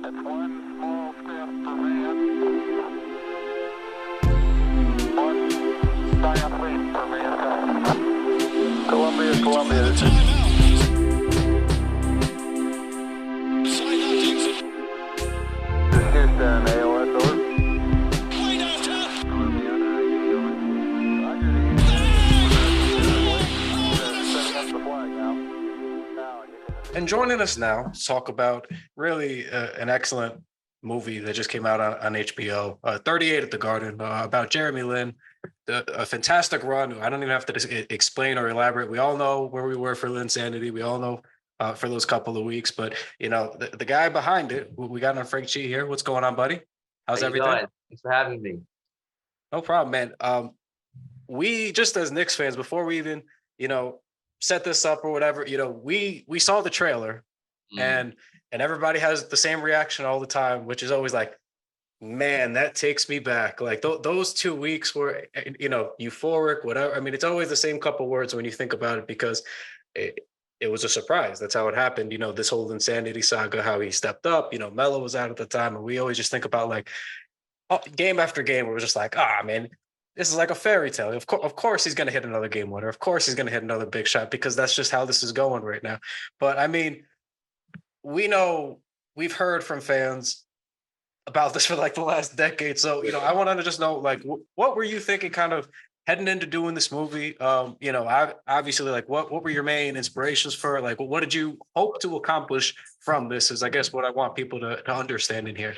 It's one small step for man, one giant leap for mankind. Columbia, this is Houston, AOS, over. Columbia, how you doing? Roger, setting up the flag now. Now you can... And joining us now to talk about really an excellent movie that just came out on HBO, 38 at the Garden, about Jeremy Lin, a fantastic run. I don't even have to explain or elaborate. We all know where we were for Linsanity. We all know for those couple of weeks. But, you know, the guy behind it, we got on Frank G here. What's going on, buddy? How's How you everything? doing? Thanks for having me. No problem, man. We just as Knicks fans, before we even, set this up or whatever, we saw the trailer and everybody has the same reaction all the time, which is always like, man, that takes me back. Like those 2 weeks were, euphoric, whatever. I mean, it's always the same couple words when you think about it because it was a surprise. That's how it happened. This whole Linsanity saga, how he stepped up, Melo was out at the time. And we always just think about like game after game, we're just like, man, this is like a fairy tale. Of course he's going to hit another game winner. Of course he's going to hit another big shot because that's just how this is going right now. But I mean, we've heard from fans about this for like the last decade. So, I wanted to just know, like, what were you thinking kind of heading into doing this movie? Obviously, like, what were your main inspirations for? Like, what did you hope to accomplish from this is, I guess, what I want people to understand in here.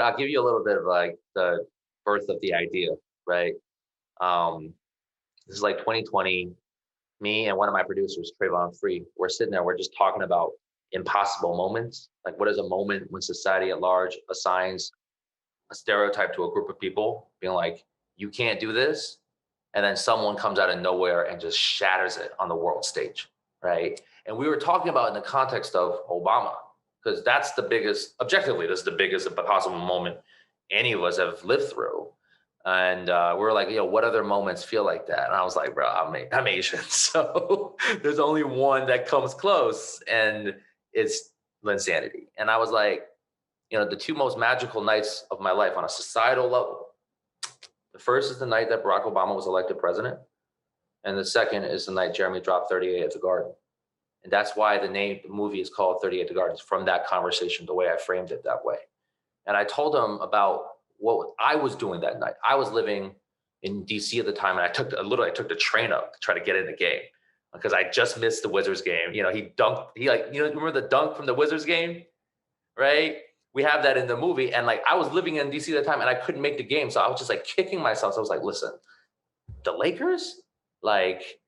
I'll give you a little bit of like the birth of the idea, right? This is like 2020. Me and one of my producers, Trayvon Free, we're sitting there, we're just talking about impossible moments. Like, what is a moment when society at large assigns a stereotype to a group of people, being like, you can't do this, and then someone comes out of nowhere and just shatters it on the world stage, right? And we were talking about in the context of Obama, because that's the biggest, objectively, this is the biggest possible moment any of us have lived through. And we were like, what other moments feel like that? And I was like, bro, I'm Asian. So there's only one that comes close, and it's Linsanity. And I was like, the two most magical nights of my life on a societal level. The first is the night that Barack Obama was elected president. And the second is the night Jeremy dropped 38 at the Garden. And that's why the movie is called 38 at the Garden, from that conversation, the way I framed it that way. And I told him about what I was doing that night. I was living in DC at the time, and I took the train up to try to get in the game because I just missed the Wizards game. He dunked, remember the dunk from the Wizards game, right? We have that in the movie. And like, I was living in DC at the time and I couldn't make the game. So I was just like kicking myself. So I was like, listen, the Lakers, like,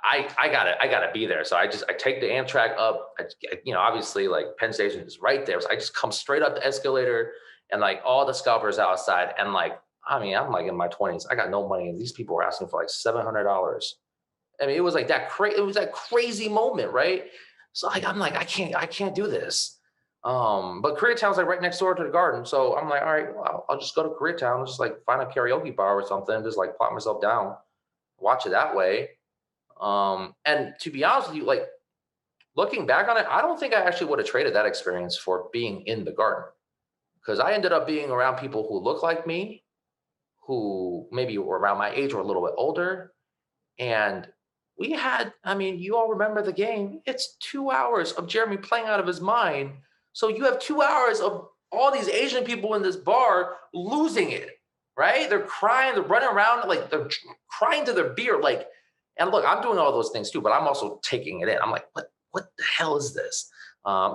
I gotta be there. So I take the Amtrak up, obviously like Penn Station is right there. So I just come straight up the escalator, and like all the scalpers outside. And like, I'm like in my 20s, I got no money. And these people were asking for like $700. I mean, it was like that crazy moment, right? So like, I'm like, I can't do this. But Koreatown's like right next door to the Garden. So I'm like, all right, well, I'll just go to Koreatown and just like find a karaoke bar or something, just like plop myself down, watch it that way. And to be honest with you, like looking back on it, I don't think I actually would have traded that experience for being in the Garden, because I ended up being around people who look like me, who maybe were around my age or a little bit older. And we had, you all remember the game. It's 2 hours of Jeremy playing out of his mind. So you have 2 hours of all these Asian people in this bar losing it, right? They're crying, they're running around, like they're crying to their beer. Like, and look, I'm doing all those things too, but I'm also taking it in. I'm like, what the hell is this?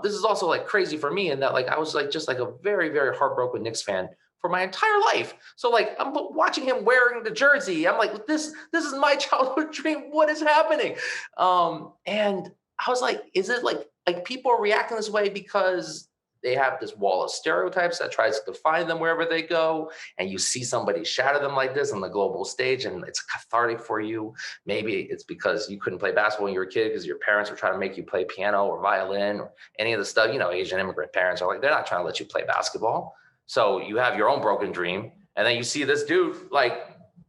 This is also like crazy for me in that like I was like just like a very, very heartbroken Knicks fan for my entire life. So like I'm watching him wearing the jersey. I'm like, this is my childhood dream. What is happening? And I was like, is it like people are reacting this way because they have this wall of stereotypes that tries to define them wherever they go, and you see somebody shatter them like this on the global stage, and it's cathartic for you. Maybe it's because you couldn't play basketball when you were a kid because your parents were trying to make you play piano or violin or any of the stuff. Asian immigrant parents are like, they're not trying to let you play basketball. So you have your own broken dream, and then you see this dude like,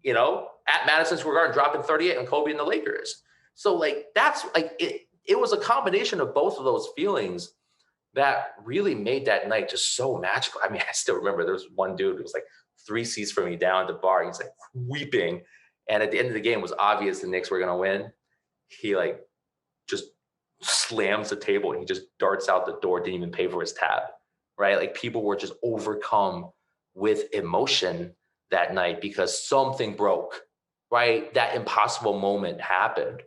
at Madison Square Garden dropping 38 and Kobe and the Lakers. So like, that's like, it was a combination of both of those feelings that really made that night just so magical. I mean, I still remember there was one dude who was like 3 seats from me down at the bar. He's like weeping. And at the end of the game, it was obvious the Knicks were going to win. He like just slams the table and he just darts out the door, didn't even pay for his tab, right? Like people were just overcome with emotion that night because something broke, right? That impossible moment happened.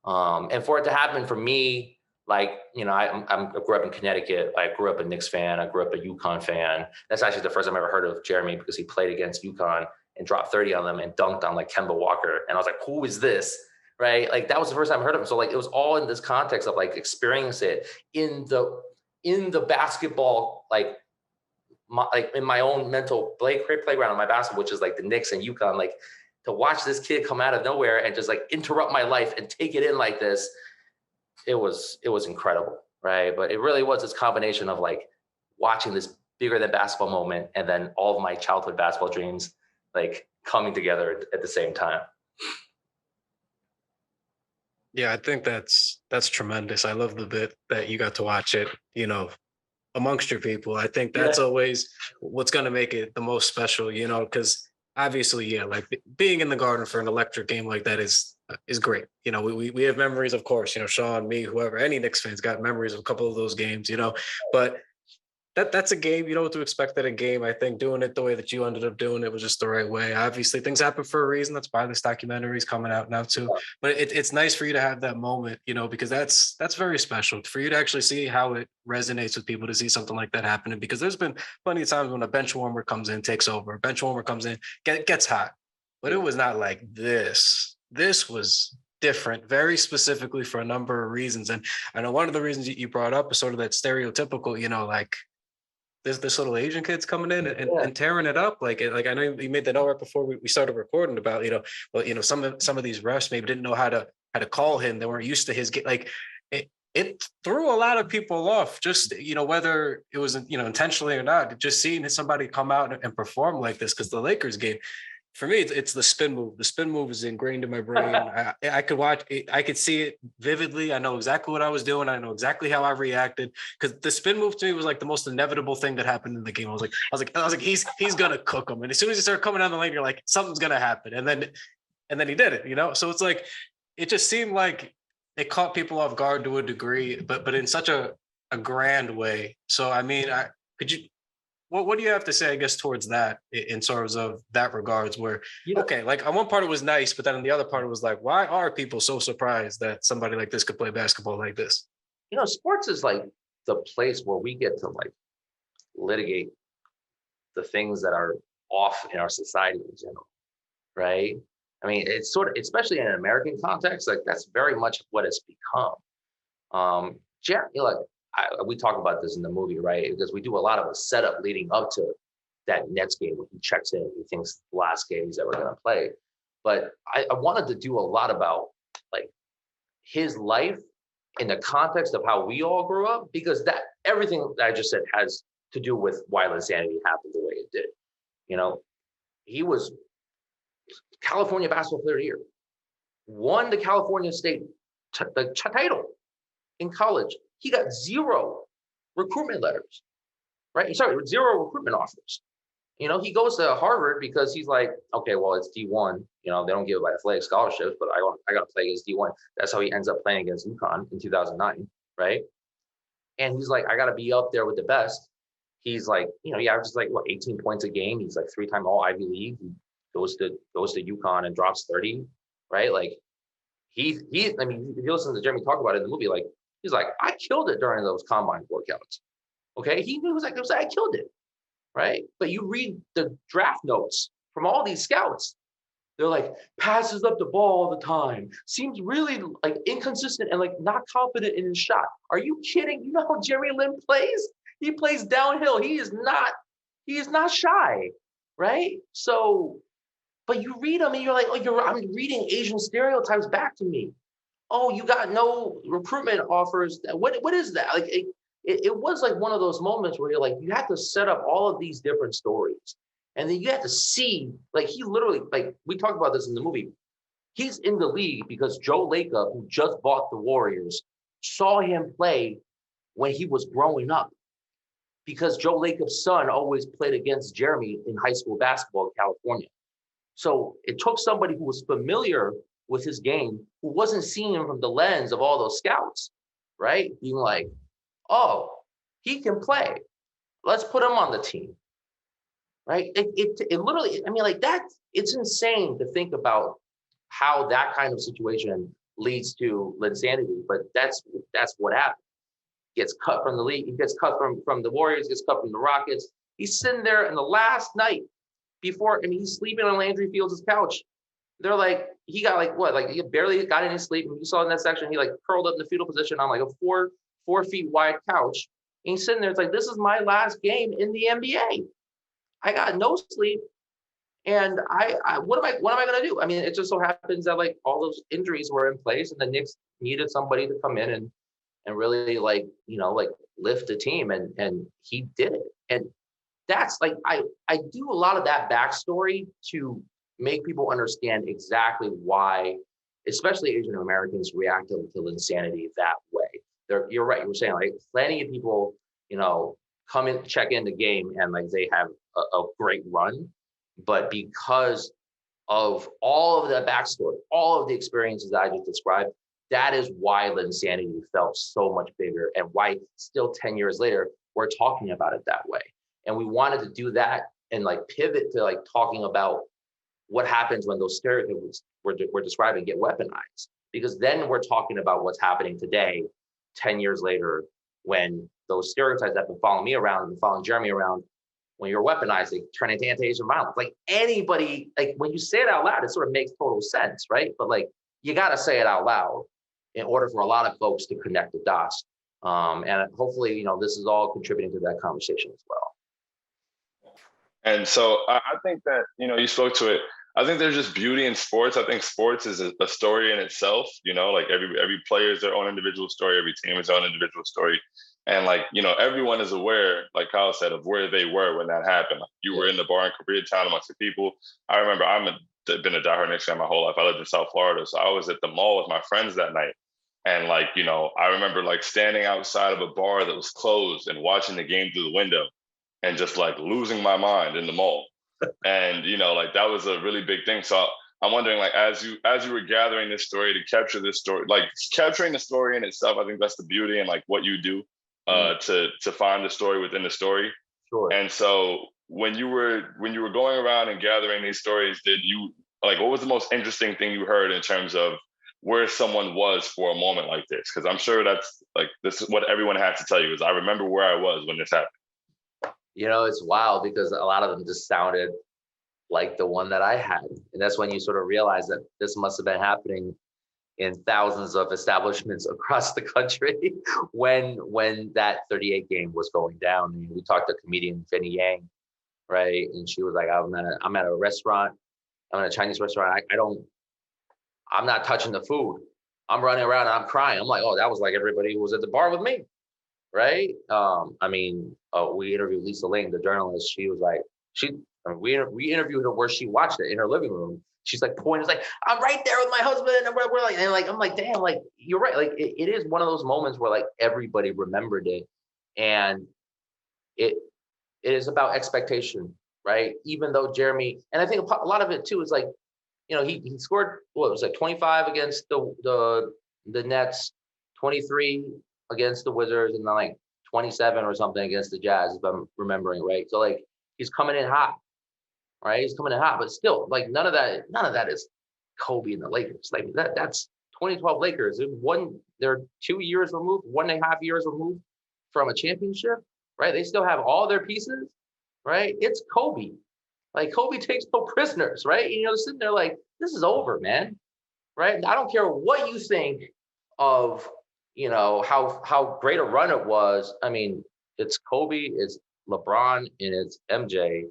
And for it to happen for me, like, you know, I grew up in Connecticut. I grew up a Knicks fan. I grew up a UConn fan. That's actually the first time I ever heard of Jeremy because he played against UConn and dropped 30 on them and dunked on like Kemba Walker. And I was like, who is this? Right? Like that was the first time I heard of him. So like it was all in this context of like experience it in the basketball, like in my own mental playground on my basketball, which is like the Knicks and UConn, like to watch this kid come out of nowhere and just like interrupt my life and take it in like this, it was incredible, right? But it really was this combination of like watching this bigger than basketball moment and then all of my childhood basketball dreams like coming together at the same time. Yeah, I think that's tremendous. I love the bit that you got to watch it, you know, amongst your people. I think that's always what's going to make it the most special, you know, because obviously, yeah, like being in the Garden for an electric game like that is great. You know, we have memories, of course, you know, Shaun, me, whoever, any Knicks fans got memories of a couple of those games, you know, but that's a game. You know what to expect at a game. I think doing it the way that you ended up doing it was just the right way. Obviously, things happen for a reason. That's why this documentary is coming out now too. But it's nice for you to have that moment, you know, because that's very special for you to actually see how it resonates with people to see something like that happening. Because there's been plenty of times when a bench warmer comes in, takes over, a bench warmer comes in, gets hot, but it was not like this. This was different, very specifically for a number of reasons. And I know one of the reasons you brought up is sort of that stereotypical, you know, like this little Asian kid's coming in and tearing it up. Like I know you made that note right before we started recording about, you know, well, you know, some of these refs maybe didn't know how to call him. They weren't used to his like it threw a lot of people off, just, you know, whether it was, you know, intentionally or not, just seeing somebody come out and perform like this. Because the Lakers game, for me, it's the spin move. The spin move is ingrained in my brain. I could watch it. I could see it vividly. I know exactly what I was doing. I know exactly how I reacted, because the spin move to me was like the most inevitable thing that happened in the game. I was like, he's gonna cook him. And as soon as he started coming down the lane, you're like, something's gonna happen. And then he did it. You know, so it's like it just seemed like it caught people off guard to a degree, but in such a grand way. So I mean, could you? What do you have to say, I guess, towards that in terms of that regards where, okay, like on one part it was nice, but then on the other part it was like, why are people so surprised that somebody like this could play basketball like this? You know, sports is like the place where we get to like litigate the things that are off in our society in general, right? I mean, it's sort of, especially in an American context, like that's very much what it's become. Jeremy, like we talk about this in the movie, right? Because we do a lot of a setup leading up to that Nets game when he checks in, he thinks the last game he's ever going to play. But I wanted to do a lot about like his life in the context of how we all grew up, because that everything that I just said has to do with why Linsanity happened the way it did. You know, he was California Basketball Player of the Year, won the California State title in college. He got 0 recruitment letters, right? Sorry, 0 recruitment offers. You know, he goes to Harvard because he's like, okay, well, it's D1. You know, they don't give out athletic scholarships, but I got to play against D1. That's how he ends up playing against UConn in 2009, right? And he's like, I got to be up there with the best. He's like, you know, he averages like 18 points a game. He's like 3-time All Ivy League. He goes to UConn and drops 30, right? Like he. I mean, if you listen to Jeremy talk about it in the movie, like he's like, I killed it during those combine workouts. Okay, he was like, I killed it, right? But you read the draft notes from all these scouts. They're like, passes up the ball all the time, seems really like inconsistent and like not confident in his shot. Are you kidding? You know how Jeremy Lin plays? He plays downhill. He is not shy, right? So, but you read them and you're like, I'm reading Asian stereotypes back to me. Oh, you got no recruitment offers. What is that? Like it was like one of those moments where you're like, you have to set up all of these different stories. And then you have to see, like he literally, like we talked about this in the movie. He's in the league because Joe Lacob, who just bought the Warriors, saw him play when he was growing up, because Joe Lacob's son always played against Jeremy in high school basketball in California. So it took somebody who was familiar with his game, who wasn't seeing him from the lens of all those scouts, right? Being like, oh, he can play. Let's put him on the team, right? It literally, I mean, like that, it's insane to think about how that kind of situation leads to Linsanity, but that's what happened. Gets cut from the league, he gets cut from the Warriors, gets cut from the Rockets. He's sitting there in the last night before, I mean, he's sleeping on Landry Fields' couch. They're like, he got like what, like he barely got any sleep. And you saw in that section, he like curled up in the fetal position on like a four feet wide couch. And he's sitting there, it's like, this is my last game in the NBA. I got no sleep. And I what am I gonna do? I mean, it just so happens that like all those injuries were in place and the Knicks needed somebody to come in and really like, you know, like lift the team, and he did it. And that's like, I do a lot of that backstory to make people understand exactly why, especially Asian Americans, react to Linsanity that way. You're right. You were saying like plenty of people, you know, come in, check in the game, and like they have a great run, but because of all of that backstory, all of the experiences that I just described, that is why Linsanity felt so much bigger, and why still 10 years later we're talking about it that way. And we wanted to do that and like pivot to like talking about what happens when those stereotypes we're describing get weaponized, because then we're talking about what's happening today, 10 years later, when those stereotypes that have been following me around and following Jeremy around, when you're weaponized, they turn into anti-Asian violence. Like anybody, like when you say it out loud, it sort of makes total sense, right? But like you got to say it out loud in order for a lot of folks to connect the dots. And hopefully, you know, this is all contributing to that conversation as well. And so I think that, you know, you spoke to it. I think there's just beauty in sports. I think sports is a story in itself, you know, like every player is their own individual story. Every team is their own individual story. And like, you know, everyone is aware, like Kyle said, of where they were when that happened. Like you were in the bar in Koreatown amongst the people. I remember been a diehard Knicks fan my whole life. I lived in South Florida. So I was at the mall with my friends that night. And like, you know, I remember like standing outside of a bar that was closed and watching the game through the window and just like losing my mind in the mall. And, you know, like that was a really big thing. So I'm wondering, like, as you were gathering this story to capture this story, like capturing the story in itself, I think that's the beauty and like what you do to find the story within the story. Sure. And so when you were going around and gathering these stories, did you like, what was the most interesting thing you heard in terms of where someone was for a moment like this? Because I'm sure that's like, this is what everyone has to tell you is I remember where I was when this happened. You know, it's wild because a lot of them just sounded like the one that I had. And that's when you sort of realize that this must have been happening in thousands of establishments across the country when that 38 game was going down. I mean, we talked to comedian Finny Yang, right? And she was like, I'm at a restaurant. I'm at a Chinese restaurant. I'm not touching the food. I'm running around and I'm crying. I'm like, oh, that was like everybody who was at the bar with me. Right. I mean, we interviewed Lisa Ling, the journalist. She was like, we interviewed her where she watched it in her living room. She's like pointing, like, I'm right there with my husband. And we're like, and like, I'm like, damn, like, you're right. Like, it is one of those moments where like everybody remembered it. And it is about expectation, right? Even though Jeremy, and I think a lot of it too is like, you know, he scored, what, it was like 25 against the Nets, 23 against the Wizards, and then like 27 or something against the Jazz, if I'm remembering right. So like he's coming in hot, right? He's coming in hot, but still, like none of that is Kobe and the Lakers. Like that's 2012 Lakers. They're 2 years removed, 1.5 years removed from a championship, right? They still have all their pieces, right? It's Kobe. Like Kobe takes no prisoners, right? You know, sitting there like, this is over, man, right? I don't care what you think of, you know, how great a run it was. I mean, it's Kobe, it's LeBron, and it's MJ.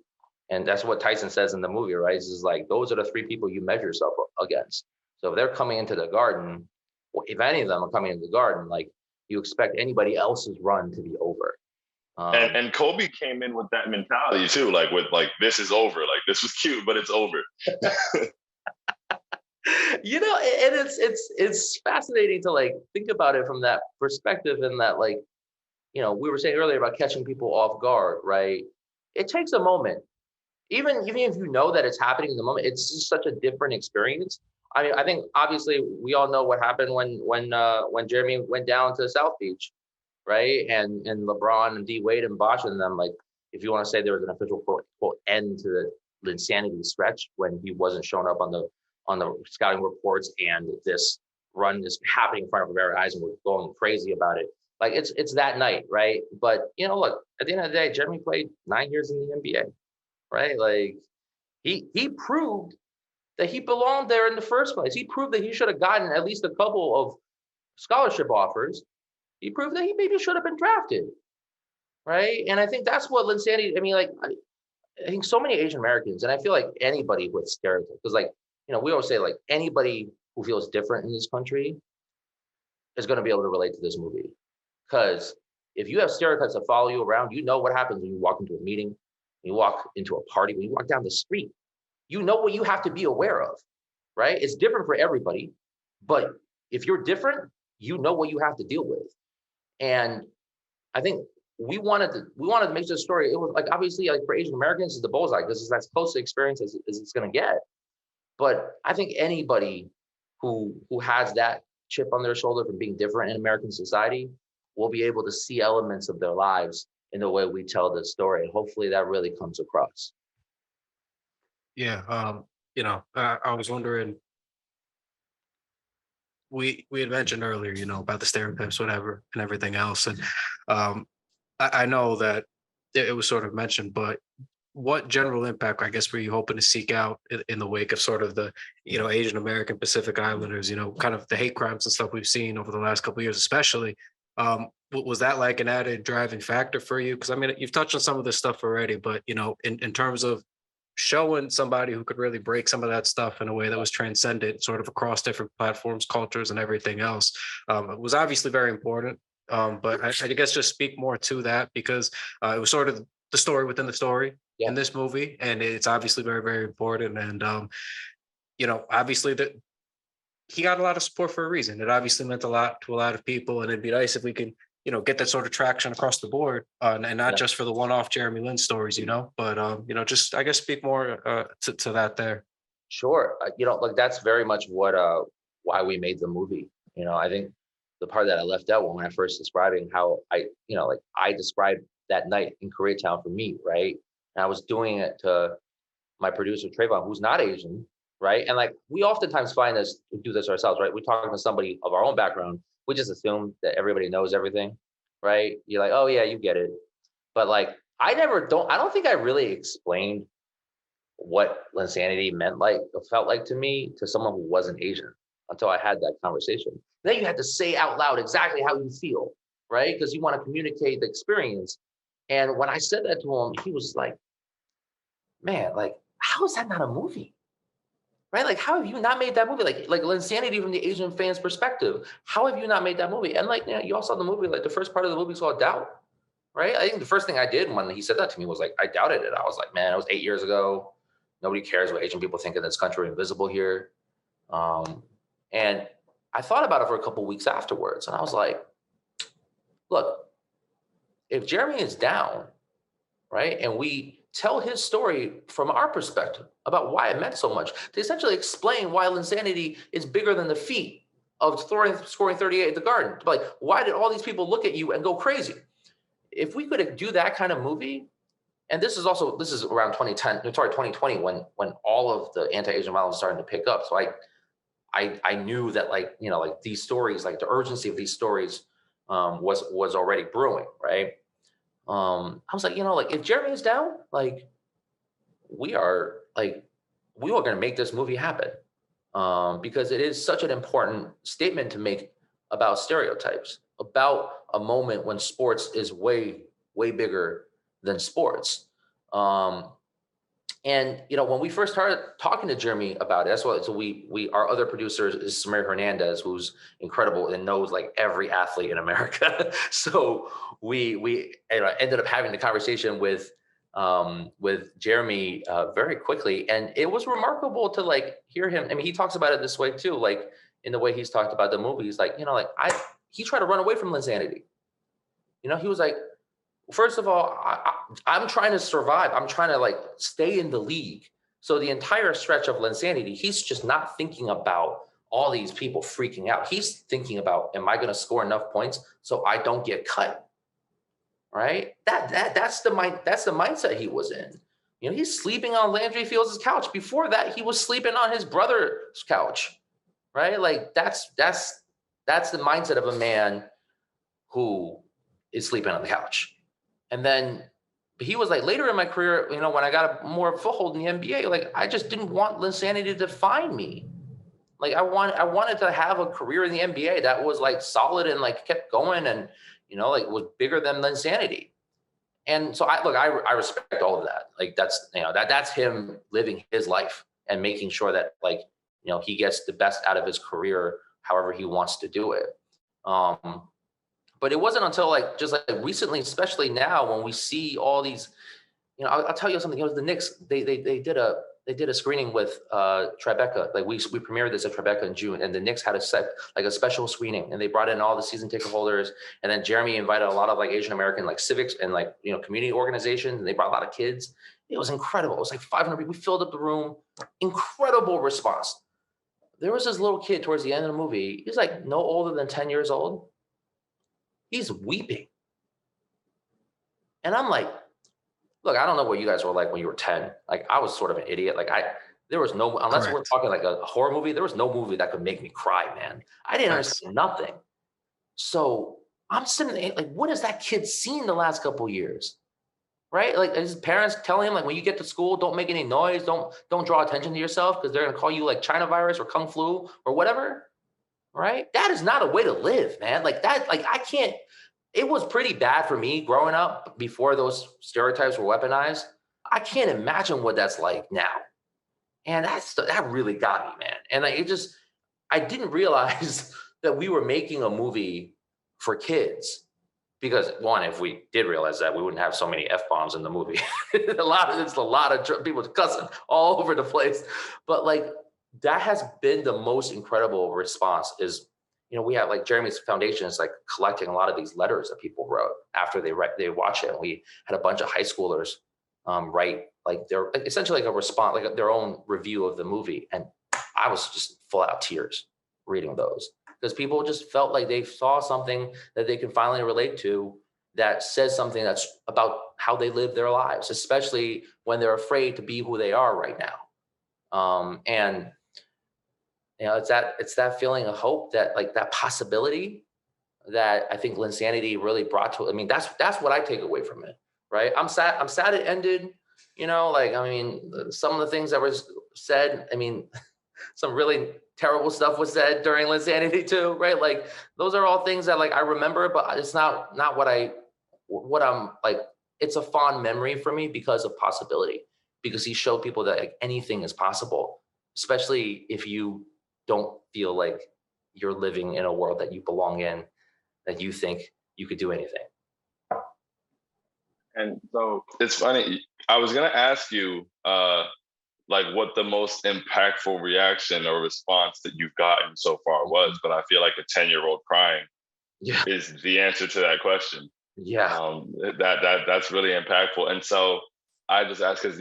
And that's what Tyson says in the movie, right? It's just like, those are the three people you measure yourself against. So if they're coming into the Garden, if any of them are coming into the Garden, like you expect anybody else's run to be over. And Kobe came in with that mentality too, like with like, this is over. Like this was cute, but it's over. You know, and it's fascinating to like think about it from that perspective, and that like we were saying earlier about catching people off guard, right? It takes a moment. Even if you know that it's happening in the moment, it's just such a different experience. I mean, I think obviously we all know what happened when Jeremy went down to South Beach, right? And LeBron and D Wade and Bosh and them, like, if you want to say there was an official quote end to the Linsanity stretch when he wasn't showing up on the scouting reports, and this run is happening in front of our very eyes and we're going crazy about it. Like it's that night, right? But look, at the end of the day, Jeremy played 9 years in the NBA, right? Like he proved that he belonged there in the first place. He proved that he should have gotten at least a couple of scholarship offers. He proved that he maybe should have been drafted, right? And I think that's what Linsanity. I mean, like I think so many Asian Americans, and I feel like anybody with stereotypes, because like we always say like anybody who feels different in this country is going to be able to relate to this movie. Because if you have stereotypes that follow you around, you know what happens when you walk into a meeting, when you walk into a party, when you walk down the street. You know what you have to be aware of, right? It's different for everybody, but if you're different, you know what you have to deal with. And I think we wanted to make this story. It was like obviously like for Asian Americans, it's the bullseye because it's as close to experience as it's going to get. But I think anybody who has that chip on their shoulder from being different in American society will be able to see elements of their lives in the way we tell this story. And hopefully that really comes across. Yeah. I was wondering, we had mentioned earlier, about the stereotypes, whatever, and everything else. And I know that it was sort of mentioned, but what general impact, I guess, were you hoping to seek out in the wake of sort of the, Asian American Pacific Islanders, kind of the hate crimes and stuff we've seen over the last couple of years, especially? Was that like an added driving factor for you? Because I mean, you've touched on some of this stuff already, but in terms of showing somebody who could really break some of that stuff in a way that was transcendent, sort of across different platforms, cultures, and everything else, it was obviously very important. But I guess just speak more to that, because it was sort of the story within the story in this movie, and it's obviously very, very important. And obviously that he got a lot of support for a reason. It obviously meant a lot to a lot of people, and it'd be nice if we can get that sort of traction across the board, and not just for the one-off Jeremy Lin stories, but just I guess speak more to that there. Sure. Look, that's very much what why we made the movie. I think the part that I left out when I first describing how I described that night in Koreatown for me, right? And I was doing it to my producer Trayvon, who's not Asian, right? And like we oftentimes find this, we do this ourselves, right? We're talking to somebody of our own background, we just assume that everybody knows everything, right? You're like, oh yeah, you get it. But like, I don't think I really explained what Linsanity felt like to me, to someone who wasn't Asian, until I had that conversation. Then you had to say out loud exactly how you feel, right? Because you want to communicate the experience. And when I said that to him, he was like, man, like, how is that not a movie? Right? Like, how have you not made that movie? Like Linsanity from the Asian fans' perspective. How have you not made that movie? And like, you all saw the movie, like the first part of the movie is called Doubt, right? I think the first thing I did when he said that to me was like, I doubted it. I was like, man, it was 8 years ago. Nobody cares what Asian people think in this country. We're invisible here. And I thought about it for a couple of weeks afterwards. And I was like, look, if Jeremy is down, right, and we tell his story from our perspective about why it meant so much, to essentially explain why Linsanity is bigger than the feat of scoring 38 at the Garden. Like, why did all these people look at you and go crazy? If we could do that kind of movie, and this is around 2020 when all of the anti-Asian violence started to pick up. So I knew that like these stories, like the urgency of these stories was already brewing, right? I was like, like if Jeremy is down, like we are going to make this movie happen, because it is such an important statement to make about stereotypes, about a moment when sports is way, way bigger than sports. And when we first started talking to Jeremy about it, that's what. So we our other producer is Samir Hernandez, who's incredible and knows like every athlete in America. So we ended up having the conversation with Jeremy very quickly, and it was remarkable to like hear him. I mean, he talks about it this way too, like in the way he's talked about the movie. He's like, he tried to run away from Linsanity. He was like, first of all, I'm trying to survive. I'm trying to like stay in the league. So the entire stretch of Linsanity, he's just not thinking about all these people freaking out. He's thinking about, am I going to score enough points so I don't get cut? Right? That's the mindset he was in. He's sleeping on Landry Fields' couch. Before that, he was sleeping on his brother's couch. Right? Like that's the mindset of a man who is sleeping on the couch. And then he was like, later in my career, when I got a more foothold in the NBA, like I just didn't want Linsanity to define me. Like I wanted to have a career in the NBA that was like solid and like kept going and like was bigger than Linsanity. And so I respect all of that. Like that's him living his life and making sure that like he gets the best out of his career however he wants to do it. But it wasn't until like just like recently, especially now, when we see all these, I'll tell you something. The Knicks they did a screening with Tribeca. Like we premiered this at Tribeca in June, and the Knicks had a special screening, and they brought in all the season ticket holders, and then Jeremy invited a lot of like Asian American like civics and like community organizations, and they brought a lot of kids. It was incredible. It was like 500 people. We filled up the room. Incredible response. There was this little kid towards the end of the movie. He's like no older than 10 years old. He's weeping. And I'm like, look, I don't know what you guys were like when you were 10. Like I was sort of an idiot. Like there was no, unless we're talking like a horror movie, there was no movie that could make me cry, man. I didn't understand nothing. So I'm sitting there like, what has that kid seen the last couple of years? Right? Like his parents telling him like, when you get to school, don't make any noise. Don't draw attention to yourself because they're going to call you like China virus or Kung flu or whatever. Right? That is not a way to live, man. Like that, like I can't, it was pretty bad for me growing up before those stereotypes were weaponized. I can't imagine what that's like now. And that really got me, man. And like, I didn't realize that we were making a movie for kids because one, if we did realize that, we wouldn't have so many F-bombs in the movie. It's a lot of people cussing all over the place. But like, that has been the most incredible response is, we have like Jeremy's foundation is like collecting a lot of these letters that people wrote after they watch it. And we had a bunch of high schoolers write like their essentially like a response, like their own review of the movie. And I was just full out tears reading those because people just felt like they saw something that they can finally relate to that says something that's about how they live their lives, especially when they're afraid to be who they are right now. And it's that feeling of hope, that like that possibility that I think Linsanity really brought to it. I mean, that's what I take away from it, right? I'm sad it ended, like, I mean, some of the things that was said, I mean, some really terrible stuff was said during Linsanity too, right? Like those are all things that like I remember, but it's not what I'm like, it's a fond memory for me because of possibility, because he showed people that like anything is possible, especially if you don't feel like you're living in a world that you belong in, that you think you could do anything. And so it's funny. I was going to ask you, like what the most impactful reaction or response that you've gotten so far was, but I feel like a 10-year-old crying is the answer to that question. Yeah. That's really impactful. And so I just ask because,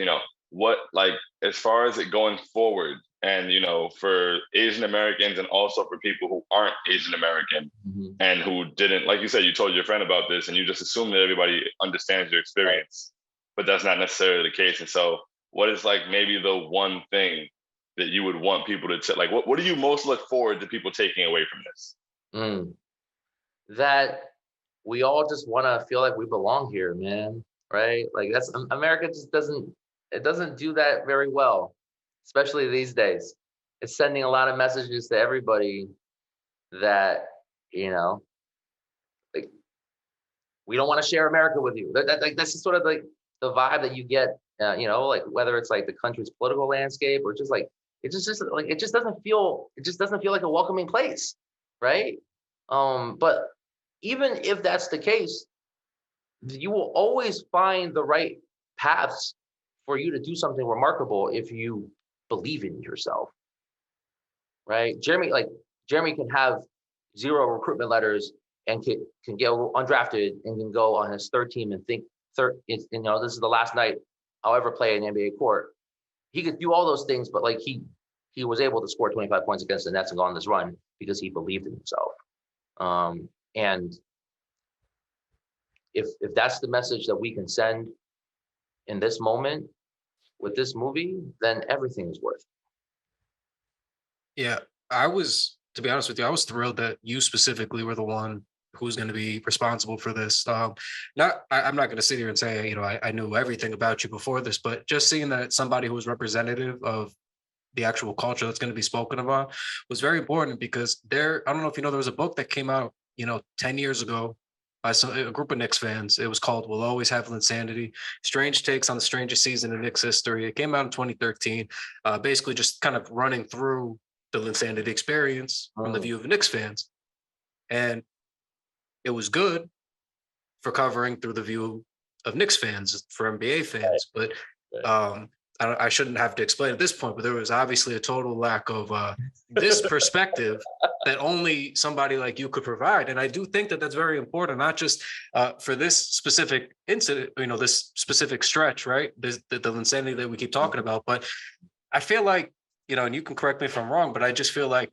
what, like, as far as it going forward, and, for Asian Americans and also for people who aren't Asian American and who didn't, like you said, you told your friend about this and you just assume that everybody understands your experience, but that's not necessarily the case. And so what is like maybe the one thing that you would want people to like, what do you most look forward to people taking away from this? That we all just want to feel like we belong here, man. Right? Like that's America just doesn't do that very well, especially these days. It's sending a lot of messages to everybody that, like we don't want to share America with you. Like that's just sort of like the vibe that you get, like whether it's like the country's political landscape or just like it just doesn't feel like a welcoming place, right? But even if that's the case, you will always find the right paths for you to do something remarkable if you believe in yourself, right? Jeremy can have 0 recruitment letters and can go undrafted and can go on his third team and think this is the last night I'll ever play an NBA court. He could do all those things, but like he was able to score 25 points against the Nets and go on this run because he believed in himself. And if that's the message that we can send in this moment with this movie, then everything is worth it. Yeah, to be honest with you, I was thrilled that you specifically were the one who's going to be responsible for this. I'm not going to sit here and say, I knew everything about you before this, but just seeing that somebody who was representative of the actual culture that's going to be spoken about was very important, because I don't know if there was a book that came out, 10 years ago by a group of Knicks fans. It was called "We'll Always Have Linsanity: Strange Takes on the Strangest Season in Knicks History." It came out in 2013, basically just kind of running through the Linsanity experience from the view of Knicks fans. And it was good for covering through the view of Knicks fans, for NBA fans. But I shouldn't have to explain at this point, but there was obviously a total lack of this perspective that only somebody like you could provide. And I do think that that's very important, not just for this specific incident, this specific stretch, right? The Linsanity that we keep talking about. But I feel like, and you can correct me if I'm wrong, but I just feel like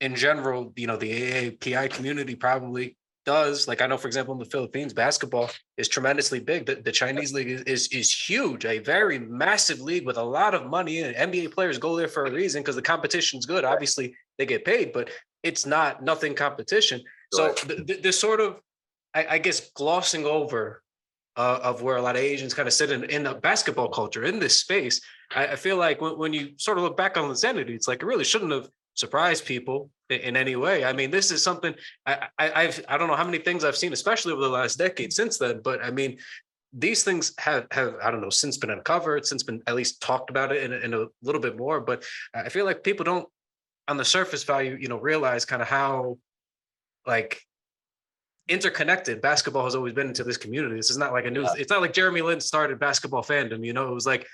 in general, the AAPI community probably does. Like, I know, for example, in the Philippines, basketball is tremendously big. The Chinese league is huge, a very massive league with a lot of money in it. NBA players go there for a reason, because the competition's good. Obviously, they get paid, but it's not nothing competition. So there's sort of, I guess, glossing over of where a lot of Asians kind of sit in the basketball culture, in this space. I feel like when you sort of look back on Linsanity, it's like it really shouldn't have surprised people in any way. I mean, this is something I don't know how many things I've seen, especially over the last decade since then. But I mean, these things have I don't know, since been uncovered, since been at least talked about it in a little bit more. But I feel like people don't, on the surface value, realize kind of how like interconnected basketball has always been into this community. This is not like it's not like Jeremy Lin started basketball fandom. It was like,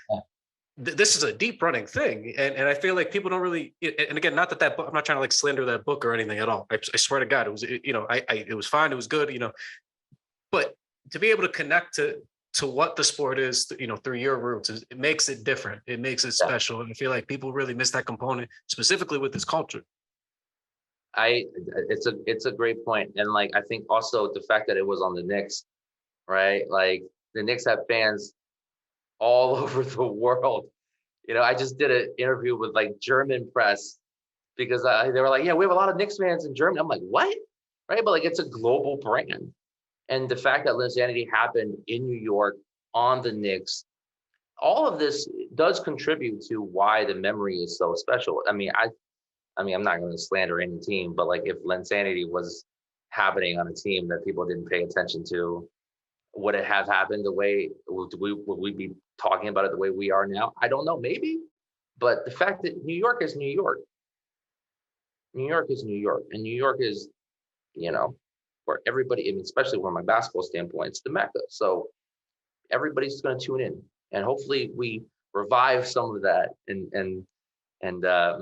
this is a deep running thing. And I feel like people don't really, and again, not that book, I'm not trying to like slander that book or anything at all. I swear to God, it was, it was fine. It was good, but to be able to connect to what the sport is, through your roots, it makes it different. It makes it special. And I feel like people really miss that component, specifically with this culture. It's a great point. And like, I think also the fact that it was on the Knicks, right? Like the Knicks have fans all over the world. I just did an interview with like German press, because they were like, yeah, we have a lot of Knicks fans in Germany. I'm like, what? Right? But like, it's a global brand. And the fact that Linsanity happened in New York on the Knicks, all of this does contribute to why the memory is so special. I mean, I'm not going to slander any team, but like if Linsanity was happening on a team that people didn't pay attention to, would it have happened the way, would we be talking about it the way we are now? I don't know, maybe. But the fact that New York is New York. New York is New York. And New York is, where everybody, especially from my basketball standpoint, it's the Mecca. So everybody's going to tune in. And hopefully we revive some of that and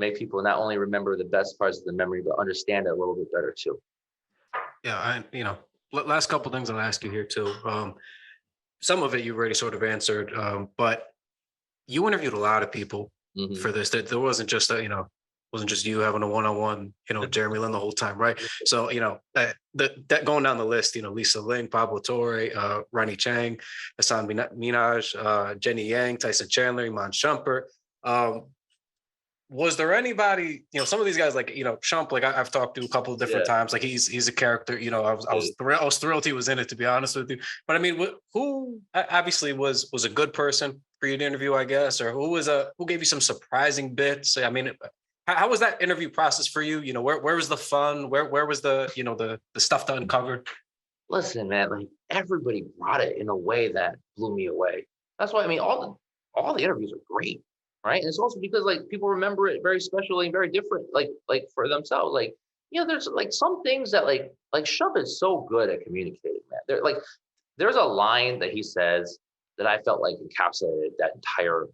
make people not only remember the best parts of the memory, but understand it a little bit better too. Yeah, last couple of things I'll ask you here too. Some of it you already sort of answered, but you interviewed a lot of people for this. There wasn't just wasn't just you having a one-on-one, Jeremy Lin the whole time, right? So that going down the list, Lisa Ling, Pablo Torre, Ronnie Chang, Hassan Minaj, Jenny Yang, Tyson Chandler, Iman Shumpert. Was there anybody, some of these guys like, Shaun, like I've talked to a couple of different times, like he's a character, I was thrilled he was in it, to be honest with you. But I mean, who obviously was a good person for you to interview, I guess, or who gave you some surprising bits? I mean, how was that interview process for you? Where was the fun? Where was the, the stuff to uncover? Listen, man, like everybody brought it in a way that blew me away. That's why, I mean, all the interviews are great. Right. And it's also because like people remember it very specially and very different, like for themselves. Like, there's like some things that like Shub is so good at communicating, man. There's a line that he says that I felt like encapsulated that entire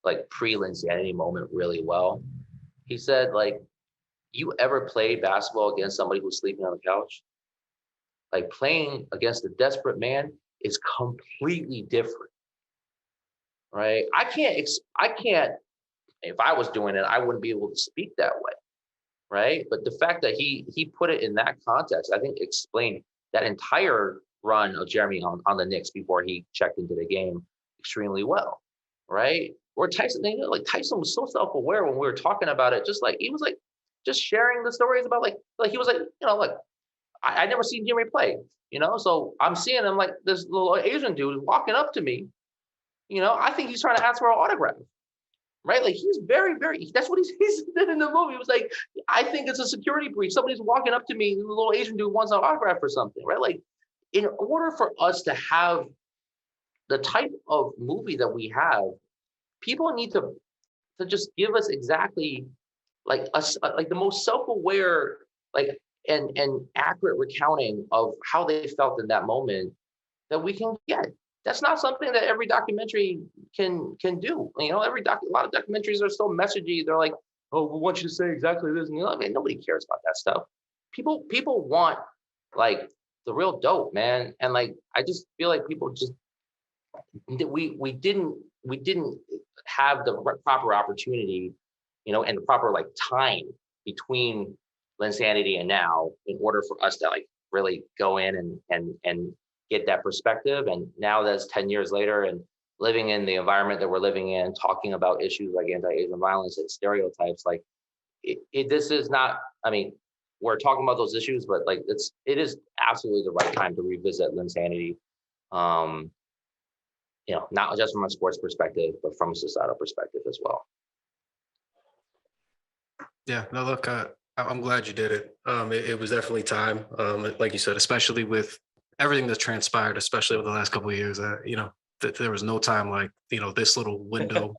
like pre-Linsanity moment really well. He said, like, you ever played basketball against somebody who's sleeping on the couch? Like playing against a desperate man is completely different, right? I can't, if I was doing it, I wouldn't be able to speak that way, right? But the fact that he put it in that context, I think explained that entire run of Jeremy on the Knicks before he checked into the game extremely well, right? Or Tyson, like Tyson was so self-aware when we were talking about it, just like he was like just sharing the stories about like he was like, like I never seen Jeremy play, so I'm seeing him like this little Asian dude walking up to me, I think he's trying to ask for an autograph, right? Like he's very, very, that's what he did in the movie. He was like, I think it's a security breach. Somebody's walking up to me, the little Asian dude wants an autograph or something, right? Like in order for us to have the type of movie that we have, people need to just give us exactly like like the most self-aware, like and accurate recounting of how they felt in that moment that we can get. That's not something that every documentary can do. A lot of documentaries are so messagey. They're like, oh, we want you to say exactly this. And I mean, nobody cares about that stuff. People want like the real dope, man. And like, I just feel like people just we didn't have the proper opportunity, and the proper like time between Linsanity and now in order for us to like really go in and get that perspective. And now that's 10 years later and living in the environment that we're living in, talking about issues like anti-Asian violence and stereotypes, like this is not, I mean, we're talking about those issues, but like it is absolutely the right time to revisit Linsanity. Not just from a sports perspective, but from a societal perspective as well. Yeah, no, look, I'm glad you did it. It was definitely time. Like you said, especially with everything that's transpired, especially over the last couple of years, there was no time like, this little window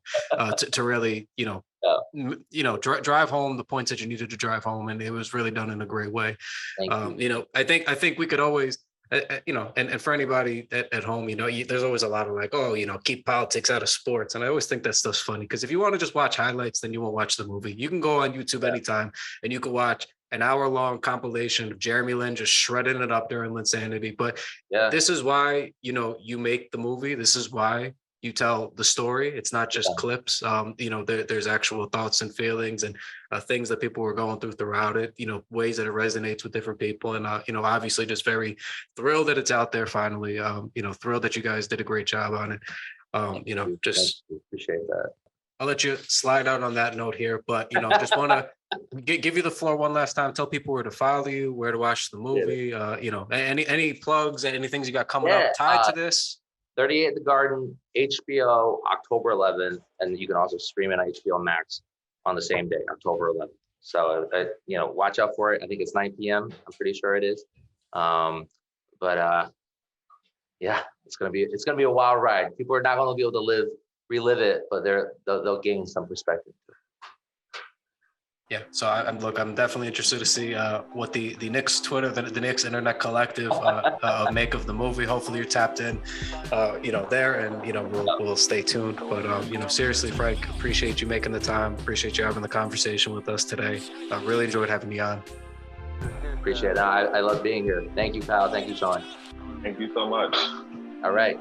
to really, drive home the points that you needed to drive home. And it was really done in a great way. Thank you. I think we could always, and for anybody at home, there's always a lot of like, oh, keep politics out of sports. And I always think that stuff's funny because if you want to just watch highlights, then you won't watch the movie. You can go on YouTube anytime and you can watch an hour-long compilation of Jeremy Lin just shredding it up during Linsanity. But this is why, you make the movie. This is why you tell the story. It's not just clips. There's actual thoughts and feelings and things that people were going throughout it, ways that it resonates with different people. And, obviously just very thrilled that it's out there finally, thrilled that you guys did a great job on it. Just appreciate that. I'll let you slide out on that note here, but, just want to give you the floor one last time. Tell people where to follow you, where to watch the movie, any plugs, any things you got coming up tied to this. 38 The Garden, HBO, October 11th, and you can also stream it on HBO Max on the same day, October 11th. So, watch out for it. I think it's 9 p.m. I'm pretty sure it is. It's gonna be a wild ride. People are not gonna be able to relive it, but they'll gain some perspective. Yeah, so I'm definitely interested to see what the Knicks Twitter, the Knicks Internet Collective make of the movie. Hopefully you're tapped in, there, and we'll stay tuned. But seriously, Frank, appreciate you making the time. Appreciate you having the conversation with us today. I really enjoyed having you on. Appreciate it. I love being here. Thank you, Kyle. Thank you, Shaun. Thank you so much. All right.